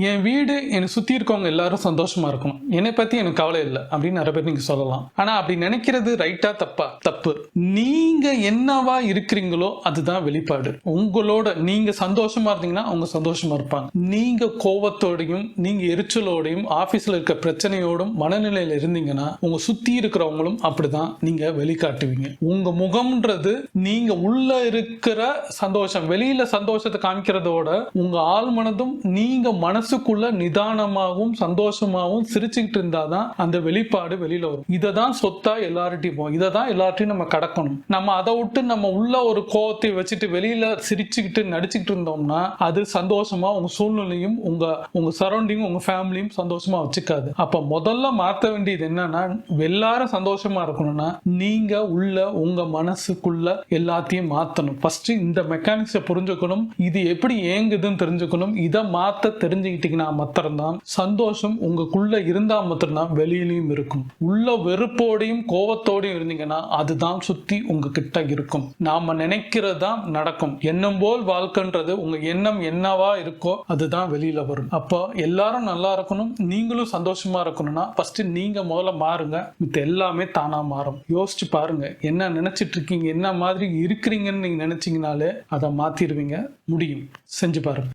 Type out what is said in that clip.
என் வீடு என்னை சுத்தி இருக்கவங்க எல்லாரும் சந்தோஷமா இருக்கணும், என்னை பத்தி எனக்கு கவலை இல்லை அப்படின்னு நிறைய பேர் நீங்க சொல்லலாம். ஆனா அப்படி நினைக்கிறது ரைட்டா தப்பா? தப்பு. நீங்க என்னவா இருக்கிறீங்களோ அதுதான் வெளிப்பாடு. உங்களோட நீங்க சந்தோஷமா இருந்தீங்கன்னா அவங்க சந்தோஷமா இருப்பாங்க. நீங்க கோவத்தோடையும் நீங்க எரிச்சலோடையும் ஆபீஸ்ல இருக்க பிரச்சனையோடும் மனநிலையில இருந்தீங்கன்னா உங்க சுத்தி இருக்கிறவங்களும் அப்படிதான் நீங்க வெளிக்காட்டுவீங்க. உங்க முகம்ன்றது நீங்க உள்ள இருக்கிற சந்தோஷம், வெளியில சந்தோஷத்தை காமிக்கிறதோட உங்க ஆள் மனதும் நீங்க மனசுக்குள்ள நிதானமாகவும் சந்தோஷமாகவும் சிரிச்சுக்கிட்டு இருந்தாதான் அந்த வெளிப்பாடு வெளியில வரும். இதை தான் சொத்தா எல்லார்ட்டையும், இதை தான் எல்லார்ட்டையும் நம்ம கடக்கணும். நம்ம அதை விட்டு நம்ம உள்ள ஒரு கோவத்தை வச்சுட்டு வெளியில சிரிச்சுக்கிட்டு நடிச்சுக்கிட்டு இருந்தோம்னா அது சந்தோஷமா உங்க சூழ்நிலையும் உங்க சரௌண்டிங் உங்க ஃபேமிலியும் சந்தோஷமா வச்சுக்காது. அப்ப முதல்ல மாற்ற வேண்டியது என்னன்னா, எல்லாரும் சந்தோஷமா இருக்கணும்னா நீங்க உள்ள உங்க மனசுக்குள்ள எல்லாத்தையும் மாத்தணும். ஃபர்ஸ்ட் இந்த மெக்கானிக்ஸை புரிஞ்சுக்கணும், இது எப்படி ஏங்குதுன்னு தெரிஞ்சுக்கணும். இதை மாத்த தெரிஞ்சுக்கிட்டீங்கன்னா மாத்திரம்தான் சந்தோஷம் உங்களுக்குள்ள இருந்தா மாத்திரம்தான் வெளியிலையும் இருக்கும். உள்ள வெறுப்போடையும் கோவத்தோடையும் இருந்தீங்கன்னா அதுதான் சுத்தி உங்ககிட்ட இருக்கும். நாம நினைக்கிறது தான் நடக்கும். எண்ணம் போல் வாழ்க்கைன்றது உங்க எண்ணம் என்னவா இருக்கோ அதுதான் வெளியில வரும். அப்போ எல்லாரும் நல்லா இருக்கணும், நீங்களும் சந்தோஷமா இருக்கணும்னா ஃபர்ஸ்ட் நீங்க முதல்ல மாறுங்க, இது எல்லாமே தானா மாறும். யோசிச்சு பாருங்க, என்ன நினைச்சிட்டு இருக்கீங்க, என்ன மாதிரி இருக்கிறீங்கன்னு நீங்க நினைச்சீங்கனாலே அதை மாத்திடுவீங்க. முடியும், செஞ்சு பாருங்க.